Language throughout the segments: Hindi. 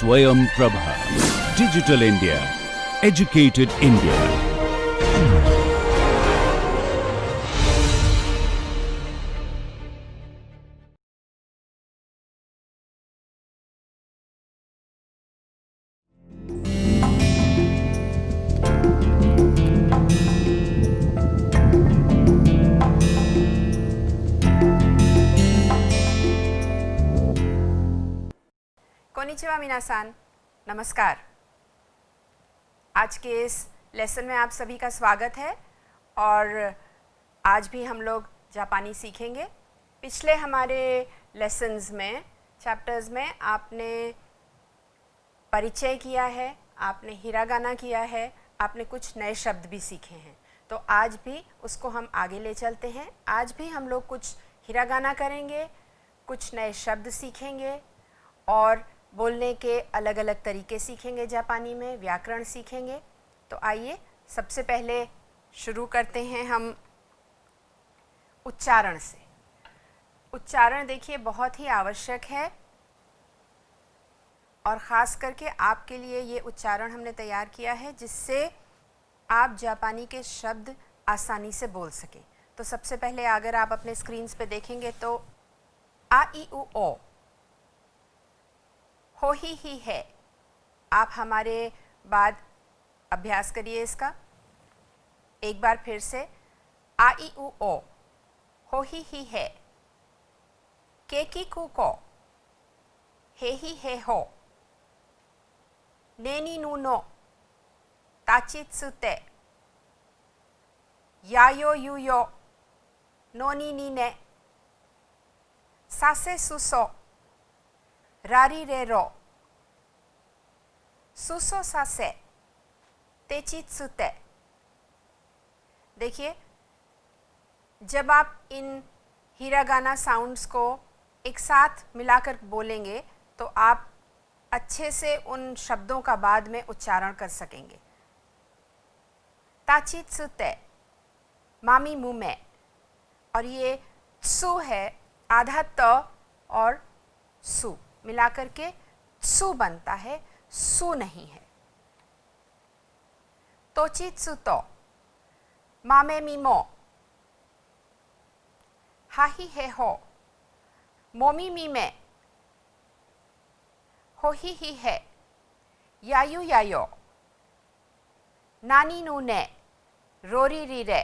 Swayam Prabha. Digital India. Educated India. कोनिचिवा मिनासान, नमस्कार। आज के इस लेसन में आप सभी का स्वागत है और आज भी हम लोग जापानी सीखेंगे। पिछले हमारे लेसन्स में, चैप्टर्स में आपने परिचय किया है, आपने हिरागाना किया है, आपने कुछ नए शब्द भी सीखे हैं। तो आज भी उसको हम आगे ले चलते हैं। आज भी हम लोग कुछ हिरागाना करेंगे, कुछ नए शब्द सीखेंगे और बोलने के अलग अलग तरीके सीखेंगे। जापानी में व्याकरण सीखेंगे। तो आइए सबसे पहले शुरू करते हैं हम उच्चारण से। उच्चारण देखिए बहुत ही आवश्यक है और ख़ास करके आपके लिए ये उच्चारण हमने तैयार किया है जिससे आप जापानी के शब्द आसानी से बोल सकें। तो सबसे पहले अगर आप अपने स्क्रीन्स पे देखेंगे तो आ ई उ ओ, हो ही है। आप हमारे बाद अभ्यास करिए इसका एक बार फिर से। आ ई उ ओ, हो ही है। केकी कु को, हे ही है हो। नेनी नु नो, ताचित्सुते। यायो युयो, नोनी नी ने। सासे सुसो, रारी रे रो। सुसो सासे, तेचित्सुते। देखिए जब आप इन हिरागाना साउंड्स को एक साथ मिलाकर बोलेंगे तो आप अच्छे से उन शब्दों का बाद में उच्चारण कर सकेंगे। ताचित्सुते, मामी मुमे, और ये सु है, आधा त और सु मिलाकर के सु बनता है, सु नहीं है। तोचित्सुतो, मामे मिमो, हाही है हो। मोमी मिमे, हो ही है। यायु यायो, नानी नु ने, रोरी री रे।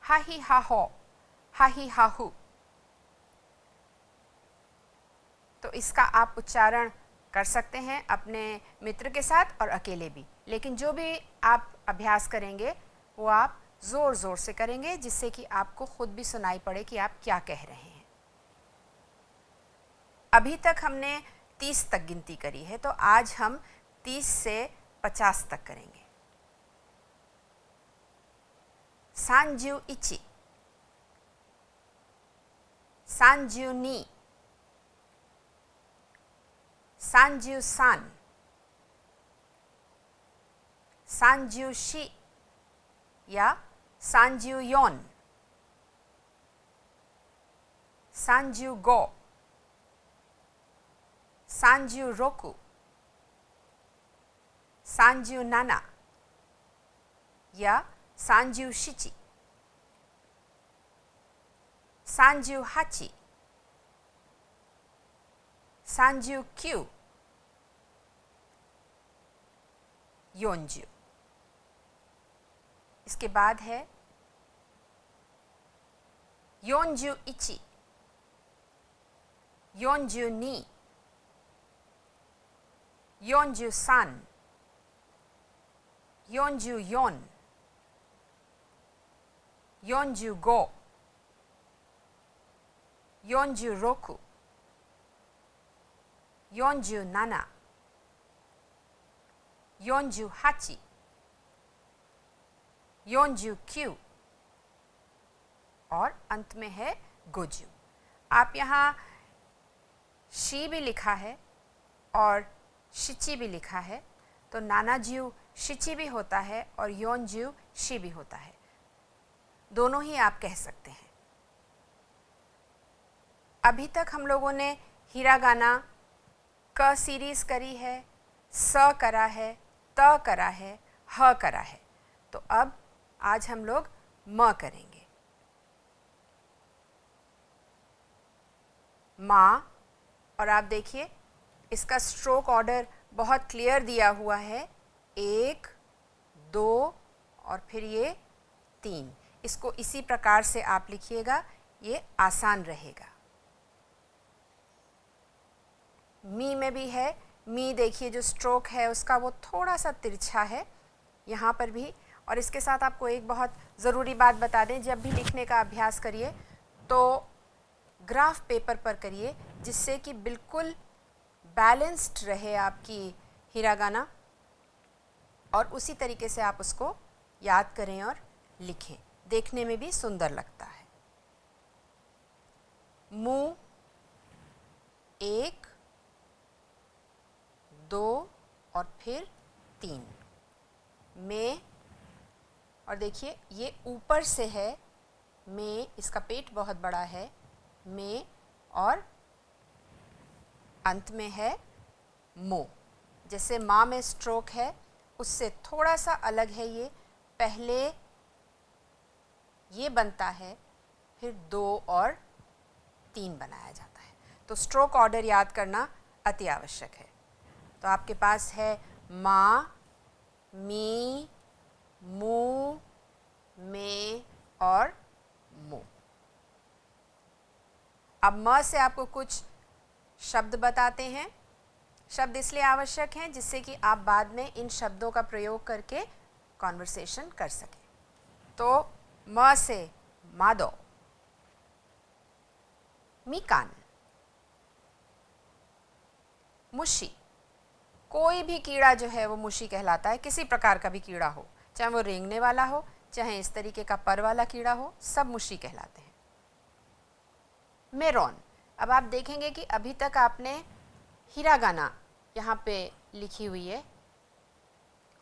हाही हाहो, हाही हाहू। तो इसका आप उच्चारण कर सकते हैं अपने मित्र के साथ और अकेले भी, लेकिन जो भी आप अभ्यास करेंगे वो आप ज़ोर ज़ोर से करेंगे जिससे कि आपको खुद भी सुनाई पड़े कि आप क्या कह रहे हैं। अभी तक हमने 30 तक गिनती करी है, तो आज हम 30 से 50 तक करेंगे। सांजू इची, सांजू नी, सांजू सान, सांजू शी या सांजू योन, सांजू गो, सांजू रोकू, सांजू नाना या सांजू शिची, सांजू हाची, सांजू क्यू, योंजू। इसके बाद है योंजू इची, योंजू नी, योंजू सान, योंजू योन, योंजू गो, योंजू रोकू, योंजू नाना, योंजू हाची, योंजू क्यू और अंत में है गोजू। आप यहाँ शी भी लिखा है और शिची भी लिखा है, तो नानाज्यू शिची भी होता है और योंज्यू शी भी होता है, दोनों ही आप कह सकते हैं। अभी तक हम लोगों ने हिरागाना क सीरीज करी है, स करा है, त करा है, ह करा है। तो अब आज हम लोग म करेंगे। माँ, और आप देखिए इसका स्ट्रोक ऑर्डर बहुत क्लियर दिया हुआ है, 1, 2 और फिर ये 3। इसको इसी प्रकार से आप लिखिएगा, ये आसान रहेगा। मी में भी है, मी देखिए जो स्ट्रोक है उसका वो थोड़ा सा तिरछा है यहाँ पर भी। और इसके साथ आपको एक बहुत ज़रूरी बात बता दें, जब भी लिखने का अभ्यास करिए तो ग्राफ पेपर पर करिए, जिससे कि बिल्कुल बैलेंस्ड रहे आपकी हिरागाना, और उसी तरीके से आप उसको याद करें और लिखें, देखने में भी सुंदर लगता है। मुँह, 1, 2 और फिर 3। में, और देखिए ये ऊपर से है, में इसका पेट बहुत बड़ा है, में, और अंत में है मो। जैसे माँ में स्ट्रोक है उससे थोड़ा सा अलग है ये, पहले ये बनता है फिर 2 और 3 बनाया जाता है। तो स्ट्रोक ऑर्डर याद करना अति आवश्यक है। तो आपके पास है माँ, मी, मू, में और मो। अब म से आपको कुछ शब्द बताते हैं। शब्द इसलिए आवश्यक हैं जिससे कि आप बाद में इन शब्दों का प्रयोग करके कॉन्वर्सेशन कर सकें। तो म से मादो, मिकान, मुशी। कोई भी कीड़ा जो है वो मुशी कहलाता है, किसी प्रकार का भी कीड़ा हो, चाहे वो रेंगने वाला हो, चाहे इस तरीके का पर वाला कीड़ा हो, सब मुशी कहलाते हैं। मेरोन, अब आप देखेंगे कि अभी तक आपने हिरागाना यहाँ पे लिखी हुई है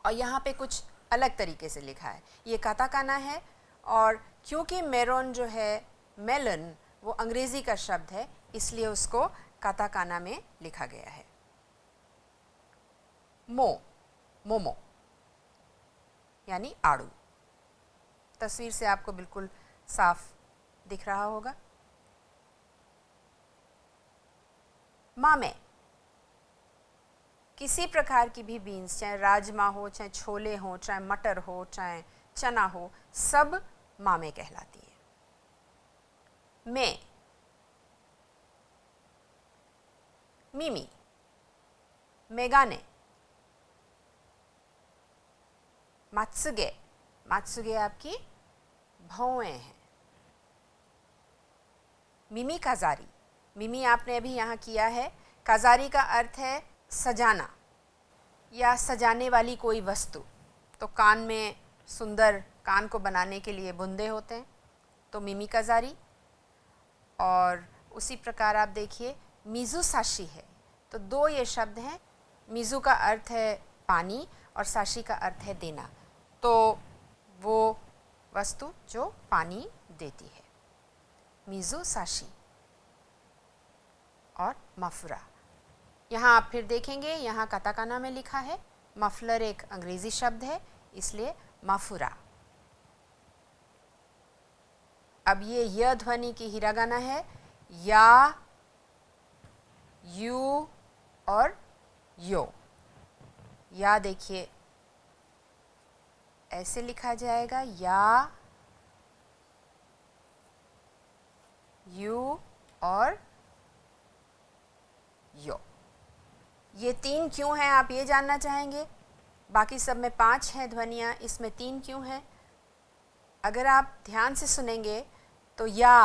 और यहाँ पे कुछ अलग तरीके से लिखा है, ये काताकाना है। और क्योंकि मेरोन जो है, मेलन, वो अंग्रेज़ी का शब्द है, इसलिए उसको काताकाना में लिखा गया है। मो, मोमो यानी आड़ू। तस्वीर से आपको बिल्कुल साफ दिख रहा होगा। मामे, किसी प्रकार की भी बीन्स, चाहे राजमा हो, चाहे छोले हो, चाहे मटर हो, चाहे चना हो, सब मामे कहलाती है। में, मिमी, मेगाने, मात्सुगे, मात्सुगे आपकी भौएं हैं। मिमी काजारी, मिमी आपने अभी यहाँ किया है। काजारी का अर्थ है सजाना या सजाने वाली कोई वस्तु। तो कान में सुंदर कान को बनाने के लिए बुंदे होते हैं, तो मिमी काजारी। और उसी प्रकार आप देखिए मिज़ू साशी है, तो 2 ये शब्द हैं। मिज़ू का अर्थ है पानी और साशी का अर्थ है देना, तो वो वस्तु जो पानी देती है, मिज़ू साशी। और मफरा, यहाँ आप फिर देखेंगे यहाँ काताकाना में लिखा है, मफलर एक अंग्रेज़ी शब्द है, इसलिए मफुरा। अब ये य ध्वनि की हिरागाना है, या, यू और यो। या देखिए ऐसे लिखा जाएगा, या, यू और यो। ये 3 क्यों हैं आप ये जानना चाहेंगे? बाकी सब में 5 हैं ध्वनियाँ, इसमें 3 क्यों हैं? अगर आप ध्यान से सुनेंगे तो या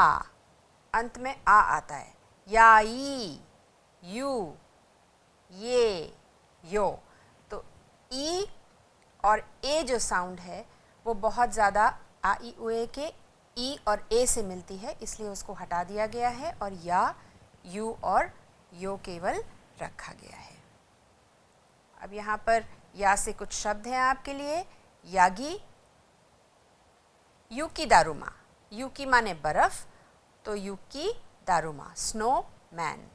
अंत में आ आता है, या, ई, यू, ये, यो। तो ई और ए जो साउंड है वो बहुत ज़्यादा आ, ई, उ, ए के ई और ए से मिलती है, इसलिए उसको हटा दिया गया है और या, यू और यो केवल रखा गया है। अब यहाँ पर या से कुछ शब्द हैं आपके लिए। यागी, यूकी दारुमा, यूकी माने बर्फ़, तो यूकी दारुमा स्नो मैन।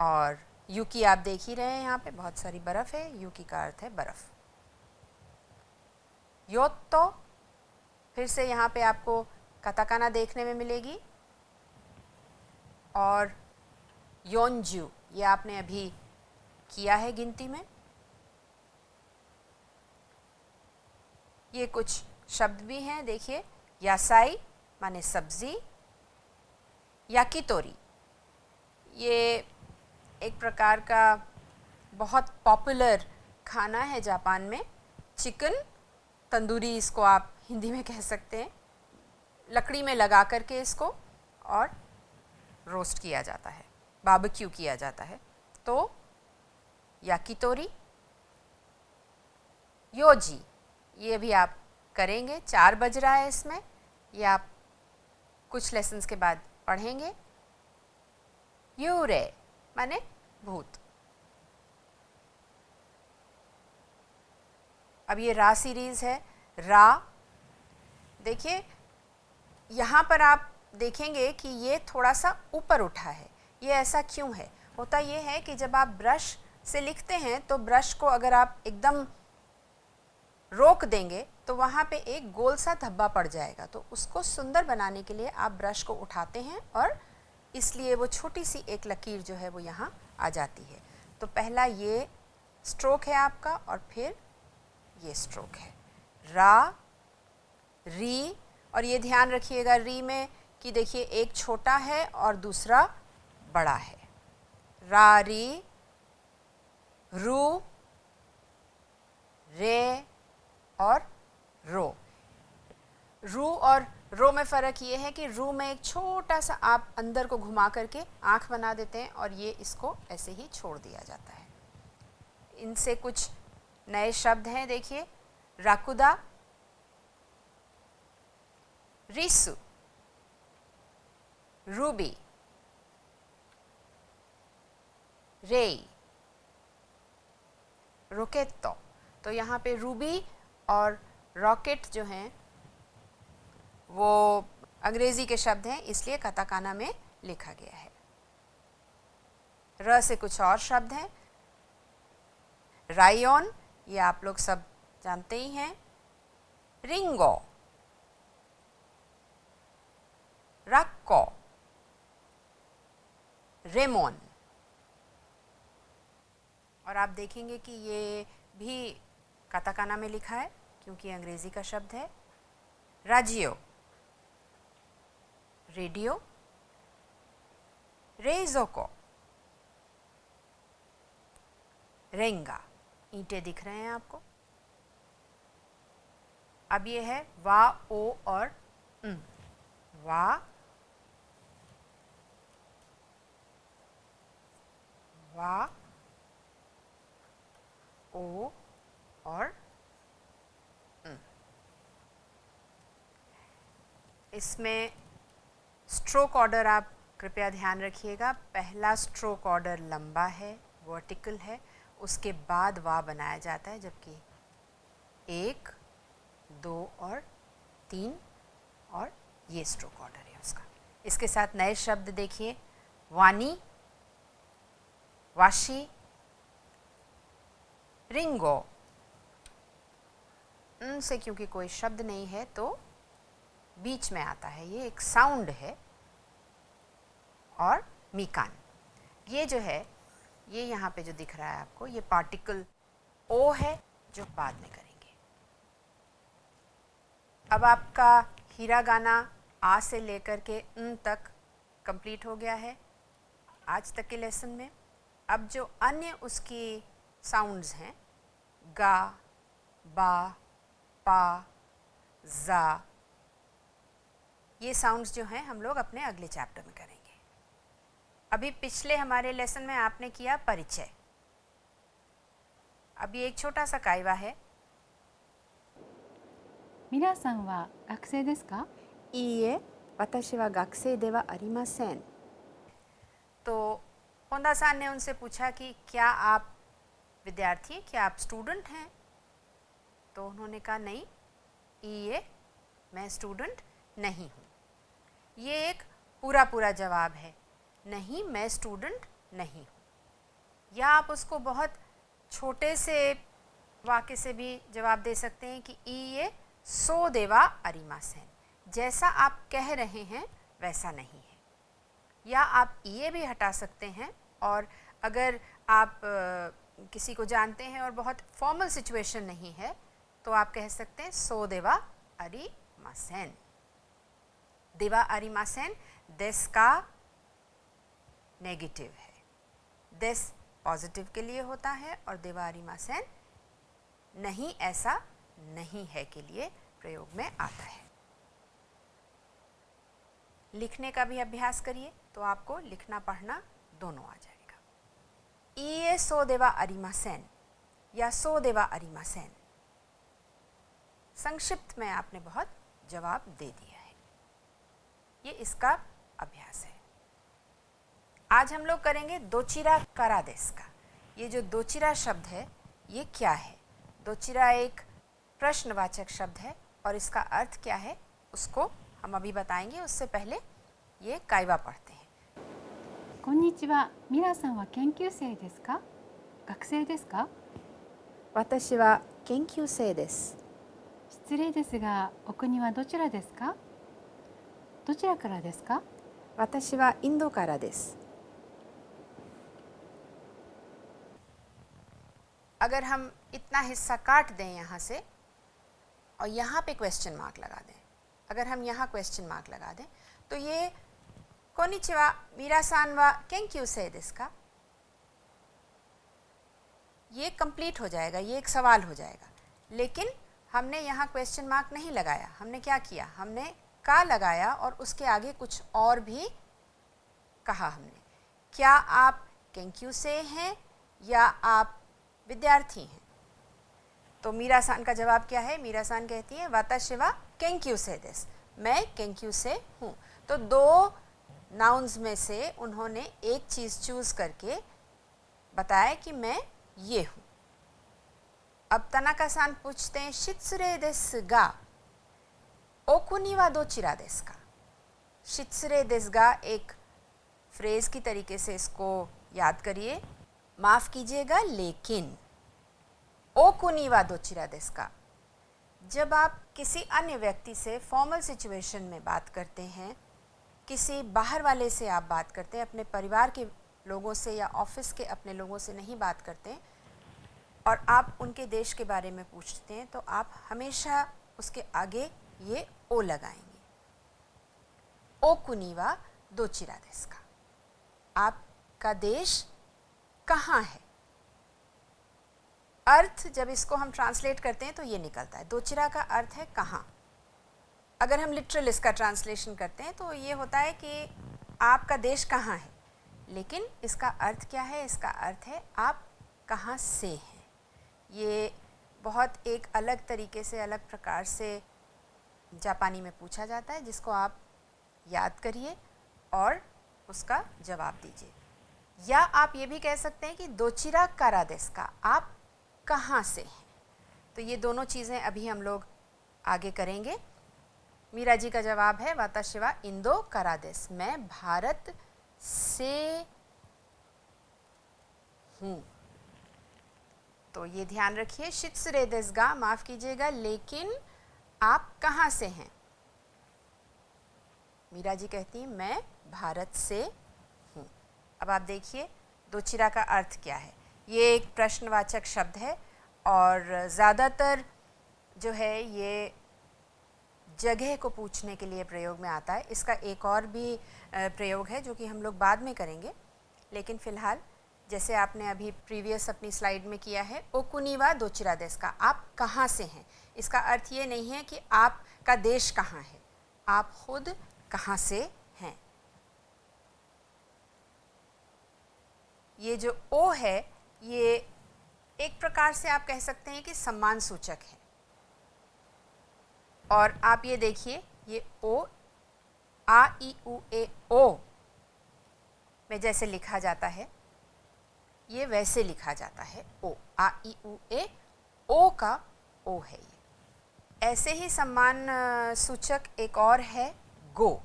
और यूकी आप देख ही रहे हैं, यहाँ पे बहुत सारी बर्फ़ है, यूकी का अर्थ है बर्फ़। योत्तो, फिर से यहाँ पे आपको काताकाना देखने में मिलेगी, और योंजू, ये आपने अभी किया है गिनती में। ये कुछ शब्द भी हैं, देखिए, यासाई माने सब्जी, याकीतोरी ये एक प्रकार का बहुत पॉपुलर खाना है जापान में। चिकन तंदूरी इसको आप हिंदी में कह सकते हैं, लकड़ी में लगा करके इसको और रोस्ट किया जाता है, बारबेक्यू किया जाता है। तो याकीतोरी, योजी, ये भी आप करेंगे, 4 बज रहा है इसमें, ये आप कुछ लेसन्स के बाद पढ़ेंगे। यूरे माने भूत। अब ये रा सीरीज़ है, रा, देखिए यहाँ पर आप देखेंगे कि ये थोड़ा सा ऊपर उठा है। ये ऐसा क्यों है? होता ये है कि जब आप ब्रश से लिखते हैं तो ब्रश को अगर आप एकदम रोक देंगे तो वहाँ पे एक गोल सा धब्बा पड़ जाएगा, तो उसको सुंदर बनाने के लिए आप ब्रश को उठाते हैं और इसलिए वो छोटी सी एक लकीर जो है वो यहाँ आ जाती है। तो पहला ये स्ट्रोक है आपका और फिर ये स्ट्रोक है, रा, री, और ये ध्यान रखिएगा री में कि देखिए एक छोटा है और दूसरा बड़ा है। रा, री, रू, रे और रो। रू और रो में फ़र्क ये है कि रू में एक छोटा सा आप अंदर को घुमा करके आँख बना देते हैं और ये इसको ऐसे ही छोड़ दिया जाता है। इनसे कुछ नए शब्द हैं, देखिए, राकुदा, रिसु, रूबी, रेई, रोकेटो। तो यहाँ पे रूबी और रॉकेट जो हैं वो अंग्रेज़ी के शब्द हैं, इसलिए काताकाना में लिखा गया है। र से कुछ और शब्द हैं, रायोन, ये आप लोग सब जानते ही हैं, रिंगो, रक्को, रेमोन। और आप देखेंगे कि ये भी काताकाना में लिखा है क्योंकि अंग्रेज़ी का शब्द है। राजियो, रेडियो, रेज़ोको, रेंगा, ईंटें दिख रहे हैं आपको। अब ये है वा, ओ और वा, वा, ओ और इसमें स्ट्रोक ऑर्डर आप कृपया ध्यान रखिएगा। पहला स्ट्रोक ऑर्डर लंबा है, वर्टिकल है, उसके बाद वा बनाया जाता है, जबकि 1, 2 और 3 और ये स्ट्रोक ऑर्डर है उसका। इसके साथ नए शब्द देखिए, वानी, वाशी, रिंगो। से क्योंकि कोई शब्द नहीं है तो बीच में आता है, ये एक साउंड है। और मीकान, ये जो है, ये यहाँ पे जो दिख रहा है आपको, ये पार्टिकल ओ है जो बाद में करेंगे। अब आपका हिरागाना आ से लेकर के तक कंप्लीट हो गया है आज तक के लेसन में। अब जो अन्य उसकी साउंड्स हैं, गा, बा, पा, जा, ये साउंड्स जो हैं हम लोग अपने अगले चैप्टर में करेंगे। अभी पिछले हमारे लेसन में आपने किया परिचय। अभी एक छोटा सा काइवा है। 皆さんは学生ですか? いいえ、私は学生ではありません。तो होंदा सान ने उनसे पूछा कि क्या आप विद्यार्थी हैं, क्या आप स्टूडेंट हैं? तो उन्होंने कहा नहीं, ये मैं स्टूडेंट नहीं हूँ। ये एक पूरा जवाब है, नहीं मैं स्टूडेंट नहीं हूँ। या आप उसको बहुत छोटे से वाक्य से भी जवाब दे सकते हैं कि इए सो देवा अरिमासेन, जैसा आप कह रहे हैं वैसा नहीं है। या आप ये भी हटा सकते हैं, और अगर आप किसी को जानते हैं और बहुत फॉर्मल सिचुएशन नहीं है तो आप कह सकते हैं सो देवा अरिमासेन। देवा अरिमासेन देस का नेगेटिव है, देस पॉजिटिव के लिए होता है, और देवा अरिमासेन नहीं, ऐसा नहीं है के लिए प्रयोग में आता है। लिखने का भी अभ्यास करिए तो आपको लिखना पढ़ना दोनों आ जाएगा। इए सो देवा अरिमासेन या सो देवा अरिमासेन, संक्षिप्त में आपने बहुत जवाब दे दिया है। ये इसका अभ्यास है। आज हम लोग करेंगे दोचिरा करा देस का। ये जो दोचिरा शब्द है ये क्या है? दोचिरा एक प्रश्नवाचक शब्द है और इसका अर्थ क्या है उसको हम अभी बताएंगे। उससे पहले ये कायवा पढ़ते हैं। こんにちは。ミラさんは研究生ですか？学生ですか？私は研究生です。失礼ですが、お国はどちらですか？どちらからですか？私はインドからです。अगर हम इतना हिस्सा काट दें यहाँ से और यहाँ पे क्वेश्चन मार्क लगा दें, अगर हम यहाँ क्वेश्चन मार्क लगा दें तो ये कोनिचिवा मीरा-सान वा केंक्यूसेई देसु का, ये कंप्लीट हो जाएगा, ये एक सवाल हो जाएगा। लेकिन हमने यहाँ क्वेश्चन मार्क नहीं लगाया। हमने क्या किया? हमने का लगाया और उसके आगे कुछ और भी कहा हमने। क्या आप केंक्यूसेई हैं या आप विद्यार्थी हैं? तो मीरा-सान का जवाब क्या है? मीरा-सान कहती है वाताशी वा केंक्यूसेई देसु, मैं केंक्यूसेई हूँ। तो दो नाउन्स में से उन्होंने एक चीज़ चूज़ करके बताया कि मैं ये हूँ। अब तनाका-सान पूछते हैं शित्सुरे देसु गा ओकुनी वा दोचिरा देसु का। शित्सुरे देसु गा एक फ्रेज की तरीके से इसको याद करिए। माफ़ कीजिएगा लेकिन ओकुनी वा दोचिरा देसु का, जब आप किसी अन्य व्यक्ति से फॉर्मल सिचुएशन में बात करते हैं, किसी बाहर वाले से आप बात करते हैं, अपने परिवार के लोगों से या ऑफिस के अपने लोगों से नहीं बात करते हैं और आप उनके देश के बारे में पूछते हैं, तो आप हमेशा उसके आगे ये ओ लगाएंगे। ओकुनी वा दोचिरा देसु का, आपका देश कहाँ है? अर्थ जब इसको हम ट्रांसलेट करते हैं तो ये निकलता है। दोचिरा का अर्थ है कहाँ। अगर हम लिटरल इसका ट्रांसलेशन करते हैं तो ये होता है कि आपका देश कहाँ है, लेकिन इसका अर्थ क्या है? इसका अर्थ है आप कहाँ से हैं। ये बहुत एक अलग तरीके से, अलग प्रकार से जापानी में पूछा जाता है, जिसको आप याद करिए और उसका जवाब दीजिए। या आप ये भी कह सकते हैं कि दोचिरा कारा देसु का, आप कहाँ से हैं। तो ये दोनों चीज़ें अभी हम लोग आगे करेंगे। मीरा जी का जवाब है वाताशी वा इंदो कारा देसु, मैं भारत से हूँ। तो ये ध्यान रखिए, शित्सुरे देसु गा, माफ़ कीजिएगा लेकिन आप कहाँ से हैं? मीरा जी कहती हैं मैं भारत से हूँ। अब आप देखिए दोचिरा का अर्थ क्या है। ये एक प्रश्नवाचक शब्द है और ज़्यादातर जो है ये जगह को पूछने के लिए प्रयोग में आता है। इसका एक और भी प्रयोग है जो कि हम लोग बाद में करेंगे, लेकिन फ़िलहाल जैसे आपने अभी प्रीवियस अपनी स्लाइड में किया है, ओकुनी वा दोचिरा देसु का, आप कहाँ से हैं। इसका अर्थ ये नहीं है कि आपका देश कहाँ है, आप खुद कहाँ से हैं। ये जो ओ है ये एक प्रकार से आप कह सकते हैं कि सम्मान सूचक है। और आप ये देखिए, ये ओ आ ई उ ए ओ में जैसे लिखा जाता है, ये वैसे लिखा जाता है ओ, आ ई उ ए ओ का ओ है ये। ऐसे ही सम्मान सूचक एक और है गो,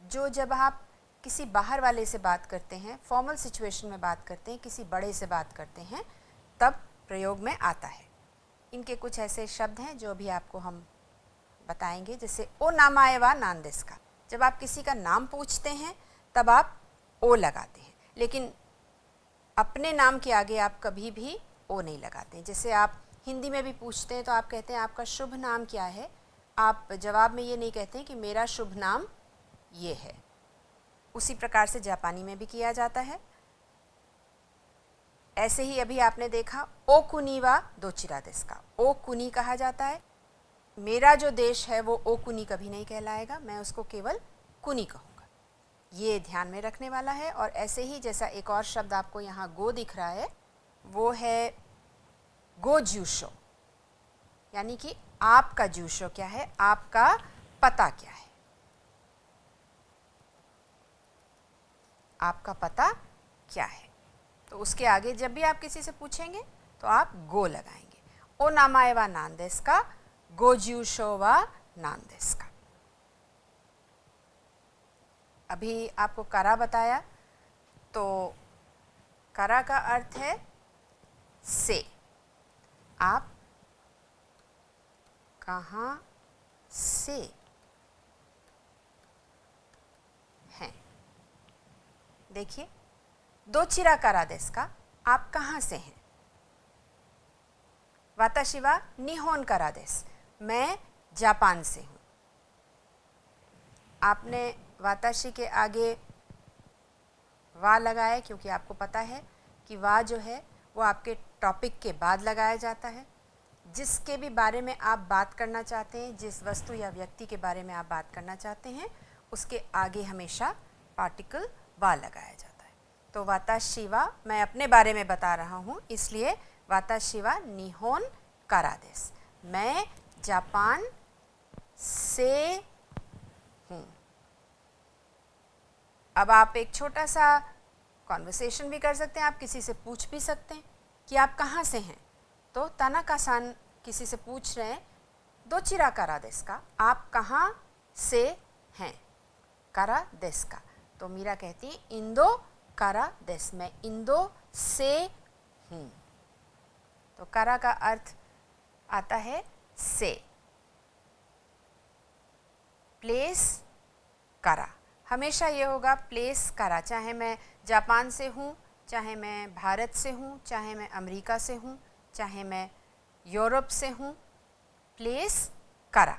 जो जब आप किसी बाहर वाले से बात करते हैं, फॉर्मल सिचुएशन में बात करते हैं, किसी बड़े से बात करते हैं, तब प्रयोग में आता है। इनके कुछ ऐसे शब्द हैं जो अभी आपको हम बताएंगे, जैसे ओ नामाए वा नान देस का। जब आप किसी का नाम पूछते हैं तब आप ओ लगाते हैं, लेकिन अपने नाम के आगे आप कभी भी ओ नहीं लगाते हैं। जैसे आप हिंदी में भी पूछते हैं तो आप कहते हैं आपका शुभ नाम क्या है, आप जवाब में ये नहीं कहते हैं कि मेरा शुभ नाम ये है। उसी प्रकार से जापानी में भी किया जाता है। ऐसे ही अभी आपने देखा ओ कुनी वा दोचिरा देस का, ओ कुनी कहा जाता है। मेरा जो देश है वो ओ कुनी कभी नहीं कहलाएगा, मैं उसको केवल कुनी कहूँगा। ये ध्यान में रखने वाला है। और ऐसे ही जैसा एक और शब्द आपको यहाँ गो दिख रहा है, वो है गो जूशो, यानी कि आपका जूशो क्या है, आपका पता क्या है, आपका पता क्या है। तो उसके आगे जब भी आप किसी से पूछेंगे तो आप गो लगाएंगे। ओ नामाए वा नान देस का, गो जूशो वा नान देस का। अभी आपको करा बताया, तो करा का अर्थ है से। आप कहाँ से हैं। देखिए, दोचिरा करा देस का, आप कहाँ से हैं। वाताशी वा निहोन करा देस, मैं जापान से हूँ। आपने वाताशी के आगे वा लगाया क्योंकि आपको पता है कि वा जो है वो आपके टॉपिक के बाद लगाया जाता है। जिसके भी बारे में आप बात करना चाहते हैं, जिस वस्तु या व्यक्ति के बारे में आप बात करना चाहते हैं, उसके आगे हमेशा पार्टिकल वा लगाया जाता है। तो वाताशी वा, मैं अपने बारे में बता रहा हूँ, इसलिए वाताशी वा निहोन करा देस, मैं जापान से हूँ। अब आप एक छोटा सा कॉन्वर्सेशन भी कर सकते हैं, आप किसी से पूछ भी सकते हैं कि आप कहाँ से हैं। तो तानाका-सान किसी से पूछ रहे हैं, दोचिरा करा देस का, आप कहाँ से हैं, करा देस का। तो मीरा कहती है इंदो करा देस, मैं इंदो से हूँ। तो करा का अर्थ आता है से। प्लेस करा, हमेशा ये होगा प्लेस करा, चाहे मैं जापान से हूँ, चाहे मैं भारत से हूँ, चाहे मैं अमेरिका से हूँ, चाहे मैं यूरोप से हूँ, प्लेस करा।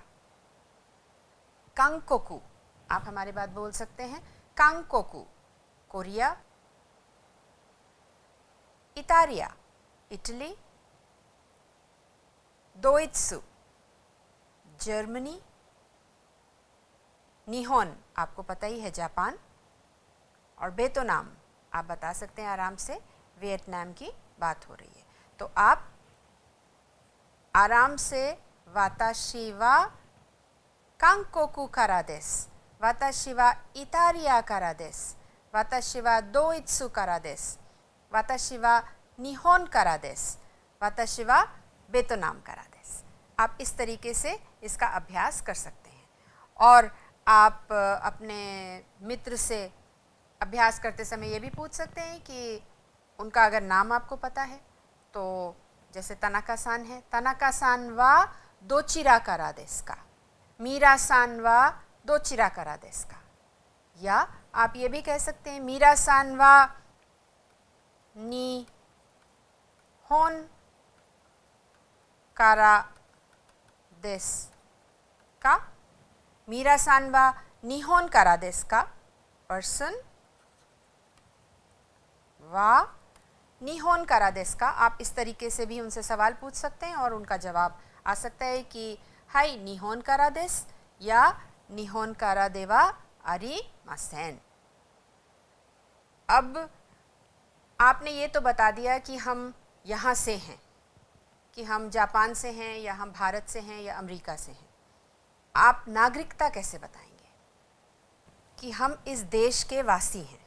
कांकोकू, आप हमारी बात बोल सकते हैं। कांकोकू कोरिया, इतालिया इटली, दोइत्सु जर्मनी, निहोन आपको पता ही है जापान, और वियतनाम आप बता सकते हैं आराम से, वियतनाम की बात हो रही है। तो आप आराम से वाताशी वा कांकोकू करा देस, वाताशी वा इतालिया करा देस, वाताशी वा दोइत्सु करा देस, वाताशी वा निहोन करा देस, वाताशी वा वियतनाम करा देस। आप इस तरीके से इसका अभ्यास कर सकते हैं। और आप अपने मित्र से अभ्यास करते समय ये भी पूछ सकते हैं कि उनका अगर नाम आपको पता है, तो जैसे तनाका-सान है, तनाका-सान वा दोचिरा करा देस का, मीरा-सान वा दोचिरा करा देस का। या आप ये भी कह सकते हैं मीरा-सान वा निहोन करा देस का, मीरा-सान वा निहोन करा देस का, पर्सन वा निहोन करा देस का। आप इस तरीके से भी उनसे सवाल पूछ सकते हैं और उनका जवाब आ सकता है कि हाई निहोन करा देस या निहोन करा देवा आरी मासेन। अब आपने ये तो बता दिया कि हम यहाँ से हैं, कि हम जापान से हैं या हम भारत से हैं या अमेरिका से हैं। आप नागरिकता कैसे बताएंगे कि हम इस देश के वासी हैं।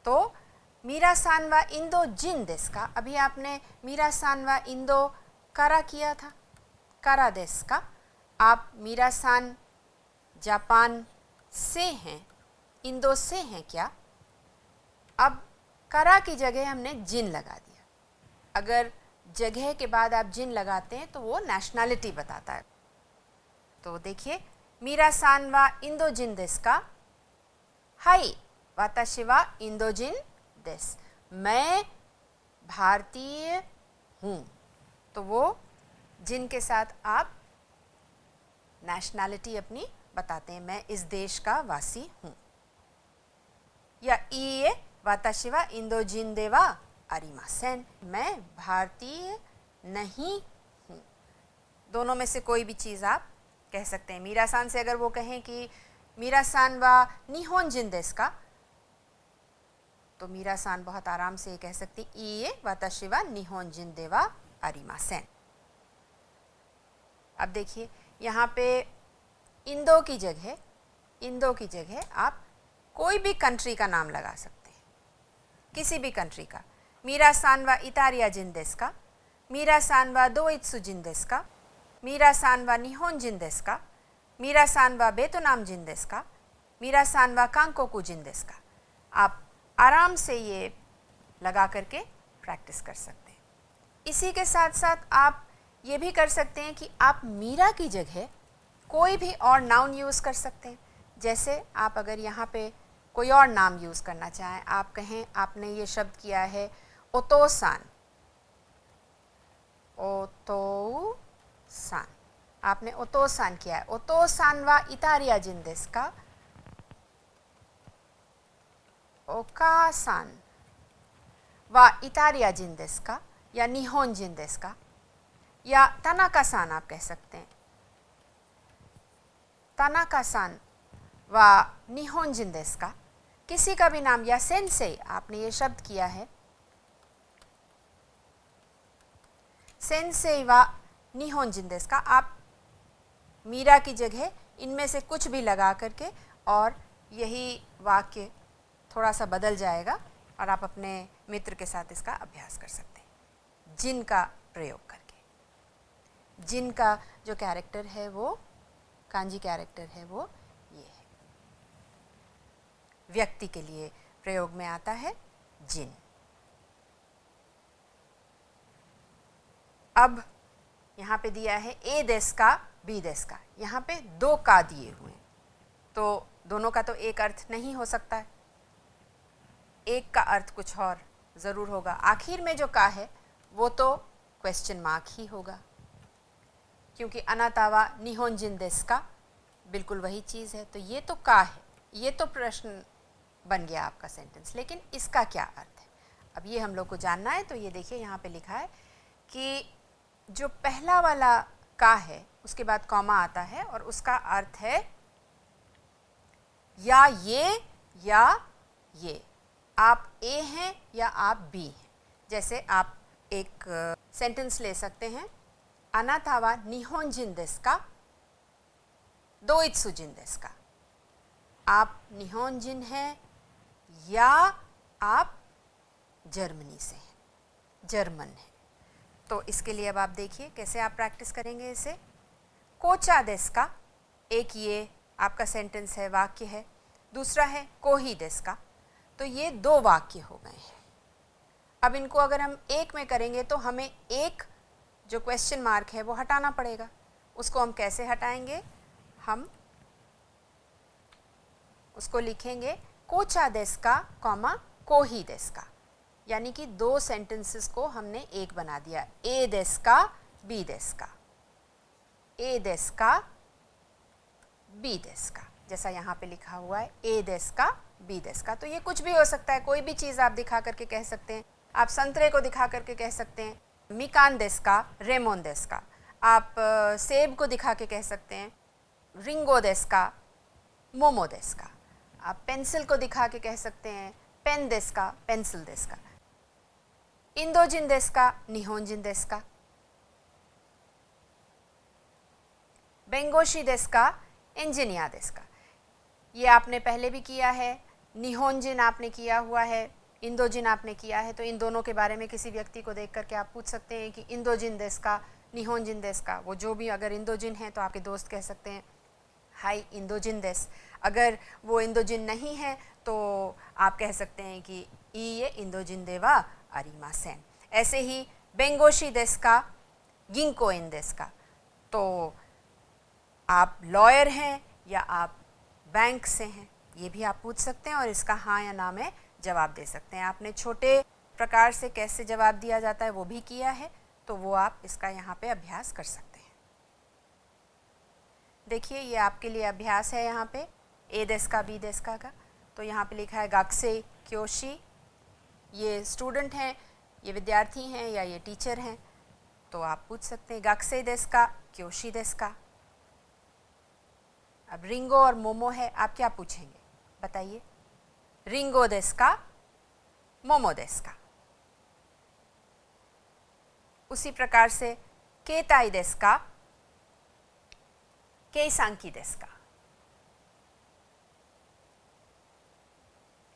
तो मीरा-सान वा इंदो जिन देस का, अभी आपने मीरा-सान वा इंदो करा किया था, करा देस का। आप मीरा-सान जापान से हैं, इंदो से हैं क्या? अब करा की जगह हमने जिन लगा दिया। अगर जगह के बाद आप जिन लगाते हैं तो वो नेशनैलिटी बताता है। तो देखिए, मीरा सान वा इंदो जिन देस का, हाई वाताशी वा इंदो जिन देस, मैं भारतीय हूँ। तो वो जिन के साथ आप नेशनैलिटी अपनी बताते हैं, मैं इस देश का वासी हूँ। या इए वाताशी वा इंदो जिन देवा आरिमासेन, मैं भारतीय नहीं हूँ। दोनों में से कोई भी चीज़ आप कह सकते हैं। मीरा सान से अगर वो कहें कि मीरा सान वा निहोन जिन देस का, तो मीरा सान बहुत आराम से ये कह सकती इए वाताशी वा निहोन जिन देवा आरिमासेन। अब देखिए, यहाँ पे इंदो की जगह आप कोई भी कंट्री का नाम लगा सकते हैं, किसी भी कंट्री का। मीरा सान वा इतालिया जिन देस का, मीरा सान वा दोइत्सु जिन देस का, मीरा सान वा निहोन जिन देस का, मीरा सान वा बेतुनाम जिन देस का, मीरा सान वा कांकोकू जिन देस का। आप आराम से ये लगा करके प्रैक्टिस कर सकते हैं। इसी के साथ साथ आप ये भी कर सकते हैं कि आप मीरा की जगह कोई भी और नाउन यूज़ कर सकते हैं। जैसे आप अगर यहाँ पे कोई और नाम यूज़ करना चाहें, आप कहें आपने ये शब्द किया है ओतोसान, ओतोसान, आपने ओतोसान किया है। ओतोसान वा इतालिया जिन देस का, ओकासान वा इतालिया जिन देस का, या निहोन जिन देस का, या तनाका-सान आप कह सकते हैं। तनाका-सान वा निहोन जिन देस का, किसी का भी नाम, या सेंसेई, आपने ये शब्द किया है सेंसेई वा निहोन जिन देस का, आप मीरा की जगह इनमें से कुछ भी लगा करके और यही वाक्य थोड़ा सा बदल जाएगा और आप अपने मित्र के साथ इसका अभ्यास कर सकते हैं जिन का प्रयोग करके। जिन का जो कैरेक्टर है वो, कांजी कैरेक्टर है वो ये है, व्यक्ति के लिए प्रयोग में आता है जिन। अब यहाँ पे दिया है ए देश का बी देश का, यहाँ पे दो का दिए हुए हैं, तो दोनों का तो एक अर्थ नहीं हो सकता है, एक का अर्थ कुछ और ज़रूर होगा। आखिर में जो का है वो तो क्वेश्चन मार्क ही होगा, क्योंकि अनातावा निहोन जिन देस का बिल्कुल वही चीज़ है। तो ये तो का है, ये तो प्रश्न बन गया आपका सेंटेंस, लेकिन इसका क्या अर्थ है, अब ये हम लोग को जानना है। तो ये देखिए, यहाँ पे लिखा है कि जो पहला वाला का है उसके बाद कॉमा आता है और उसका अर्थ है या ये, आप ए हैं या आप बी हैं। जैसे आप एक सेंटेंस ले सकते हैं, अनातावा निहोन जिन देस का दोइत्सु जिन देस का, आप निहोन जिन हैं या आप जर्मनी से हैं, जर्मन हैं। तो इसके लिए अब आप देखिए कैसे आप प्रैक्टिस करेंगे इसे। कोचा देस का, एक ये आपका सेंटेंस है, वाक्य है, दूसरा है कोही देस का, तो ये दो वाक्य हो गए हैं। अब इनको अगर हम एक में करेंगे तो हमें एक जो क्वेश्चन मार्क है वो हटाना पड़ेगा। उसको हम कैसे हटाएंगे, हम उसको लिखेंगे कोचा देस का कॉमा कोही देस का, यानी कि दो सेंटेंसेस को हमने एक बना दिया, ए देस का बी देस का, ए देस का बी देस का, जैसा यहाँ पे लिखा हुआ है ए देस का बी देस का। तो ये कुछ भी हो सकता है, कोई भी चीज़ आप दिखा करके कह सकते हैं। आप संतरे को दिखा करके कह सकते हैं मिकान देस का रेमोन देस का, आप सेब को दिखा के कह सकते हैं रिंगो देस का मोमो देस का, आप पेंसिल को दिखा के कह सकते हैं पेन देस का पेंसिल देस का, इंदो जिन देस का निहोन जिन देस का, बेंगोशी देस का इंजीनिया देस का। ये आपने पहले भी किया है, निहोन जिन आपने किया हुआ है, इंदो जिन आपने किया है। तो इन दोनों के बारे में किसी व्यक्ति को देख करके आप पूछ सकते हैं कि इंदो जिन देस का निहोन जिन देस का, वो जो भी अगर इंदो जिन है तो आपके दोस्त कह सकते हैं हाई इंदो जिन देस। अगर वो इंदोजिन नहीं है तो आप कह सकते हैं कि ये इंदोजिन देवा अरिमासेन। ऐसे ही बेंगोशी देस का, गिंको इन देस का। तो आप लॉयर हैं या आप बैंक से हैं, ये भी आप पूछ सकते हैं और इसका हाँ या ना में जवाब दे सकते हैं। आपने छोटे प्रकार से कैसे जवाब दिया जाता है वो भी किया है, तो वो आप इसका यहाँ पे अभ्यास कर सकते हैं। देखिए ये आपके लिए अभ्यास है यहाँ पे ए देस का, बी देस का। तो यहाँ पे लिखा है गाक्से क्योशी। ये स्टूडेंट हैं, ये विद्यार्थी हैं या ये टीचर हैं, तो आप पूछ सकते हैं गाक्से देस का, क्योशी देस का। अब रिंगो और मोमो है, आप क्या पूछेंगे बताइए? रिंगो देस का, मोमो देस का। उसी प्रकार से केताई देस का, केसांकी देस का।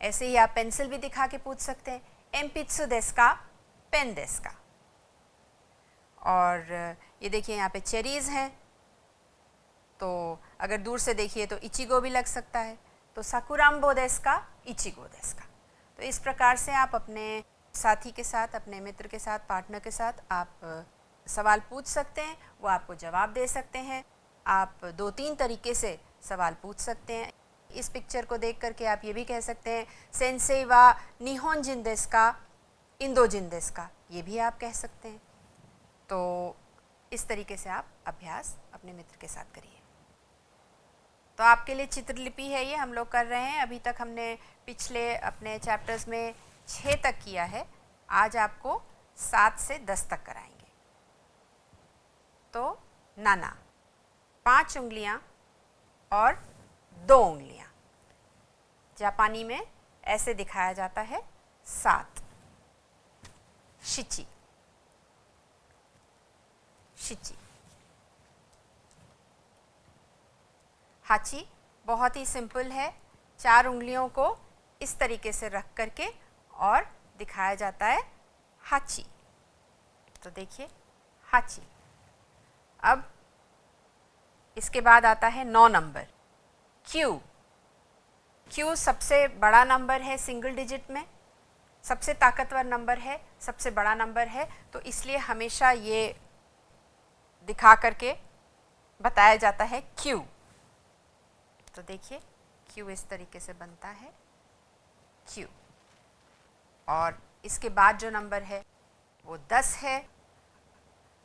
ऐसे ही आप पेंसिल भी दिखा के पूछ सकते हैं, एम्पित्सु देस का, पेन देस का। और ये देखिए यहाँ पे चेरीज हैं, तो अगर दूर से देखिए तो इचिगो भी लग सकता है, तो साकुराम्बो देस का, इचिगो देस का। तो इस प्रकार से आप अपने साथी के साथ, अपने मित्र के साथ, पार्टनर के साथ आप सवाल पूछ सकते हैं, वो आपको जवाब दे सकते हैं। आप 2-3 तरीके से सवाल पूछ सकते हैं। इस पिक्चर को देख करके आप ये भी कह सकते हैं सेंसेई वा निहोंजिन देस का, इंदोजिन देस का, ये भी आप कह सकते हैं। तो इस तरीके से आप अभ्यास अपने मित्र के साथ करिए। तो आपके लिए चित्रलिपि है, ये हम लोग कर रहे हैं। अभी तक हमने पिछले अपने चैप्टर्स में 6 तक किया है, आज आपको 7 से 10 तक कराएंगे। तो नाना 5 उंगलियां और 2 उंगलियां, जापानी में ऐसे दिखाया जाता है 7। शिची, शिची। हाची बहुत ही सिंपल है, 4 उंगलियों को इस तरीके से रख करके और दिखाया जाता है हाची। तो देखिए हाची। अब इसके बाद आता है 9 नंबर, क्यू। क्यू सबसे बड़ा नंबर है सिंगल डिजिट में, सबसे ताकतवर नंबर है, सबसे बड़ा नंबर है, तो इसलिए हमेशा ये दिखा करके बताया जाता है क्यू। तो देखिए क्यू इस तरीके से बनता है, क्यू। और इसके बाद जो नंबर है वो 10 है,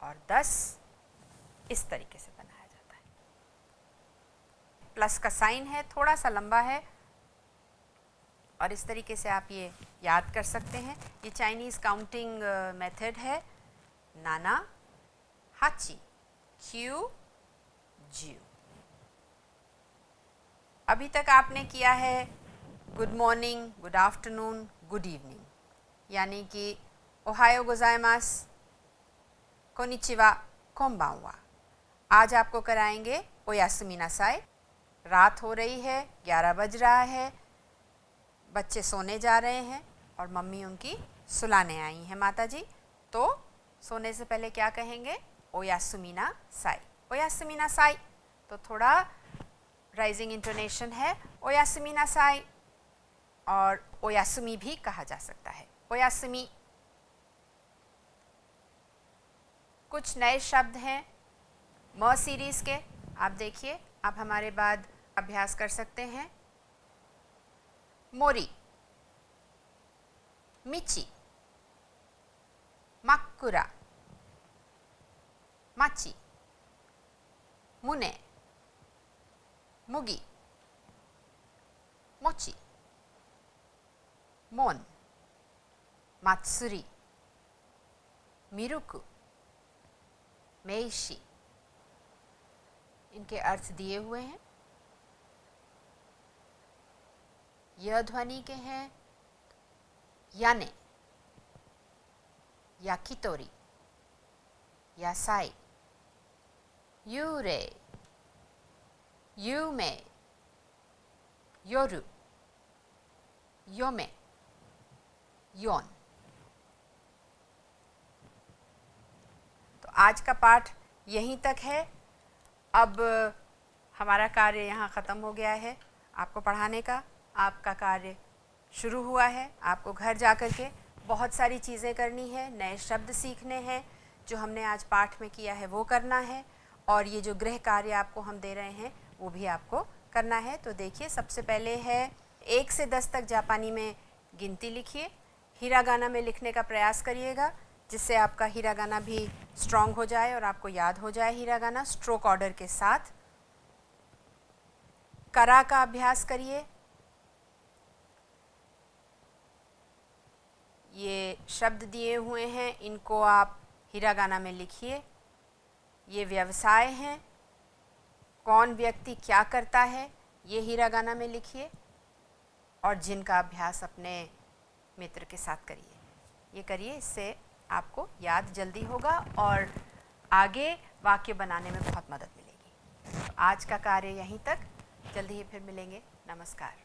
और 10 इस तरीके से बनाया जाता है। प्लस का साइन है, थोड़ा सा लंबा है, और इस तरीके से आप ये याद कर सकते हैं। ये चाइनीज़ काउंटिंग मेथड है, नाना, हाची, क्यू, ज्यू। अभी तक आपने किया है good morning, good afternoon, good evening, यानी कि ओहायो गोजाइमास, कोनिचिवा, कोम्बांवा। आज आपको कराएंगे ओयासुमी नासाई। रात हो रही है, 11 बज रहा है, बच्चे सोने जा रहे हैं और मम्मी उनकी सुलाने आई हैं माताजी। तो सोने से पहले क्या कहेंगे? ओयासुमी नासाई, ओयासुमी नासाई। तो थोड़ा राइजिंग इंटोनेशन है, ओयासुमी नासाई, और ओयासुमी भी कहा जा सकता है, ओयासुमी। कुछ नए शब्द हैं म सीरीज़ के, आप देखिए, आप हमारे बाद अभ्यास कर सकते हैं। मोरी, मिची, मक्कुरा, माची, मुने, मुगी, मोची, मोन, मात्सुरी, मिरुकु, मेइशी। इनके अर्थ दिए हुए हैं। यह ध्वनि के हैं याने, याकितोरी, यासाई, यूरे, यूमे, योरु, योमे, योन। तो आज का पाठ यहीं तक है। अब हमारा कार्य यहाँ ख़त्म हो गया है। आपको पढ़ाने का आपका कार्य शुरू हुआ है। आपको घर जा कर के बहुत सारी चीज़ें करनी है, नए शब्द सीखने हैं, जो हमने आज पाठ में किया है वो करना है, और ये जो गृह कार्य आपको हम दे रहे हैं वो भी आपको करना है। तो देखिए, सबसे पहले है 1 से 10 तक जापानी में गिनती लिखिए। हिरागाना में लिखने का प्रयास करिएगा, जिससे आपका हिरागाना भी स्ट्रॉन्ग हो जाए और आपको याद हो जाए हिरागाना स्ट्रोक ऑर्डर के साथ। करा का अभ्यास करिए। ये शब्द दिए हुए हैं, इनको आप हिरागाना में लिखिए। ये व्यवसाय हैं, कौन व्यक्ति क्या करता है ये हिरागाना में लिखिए, और जिनका अभ्यास अपने मित्र के साथ करिए। ये करिए, इससे आपको याद जल्दी होगा और आगे वाक्य बनाने में बहुत मदद मिलेगी। तो आज का कार्य यहीं तक, जल्दी ही फिर मिलेंगे। नमस्कार।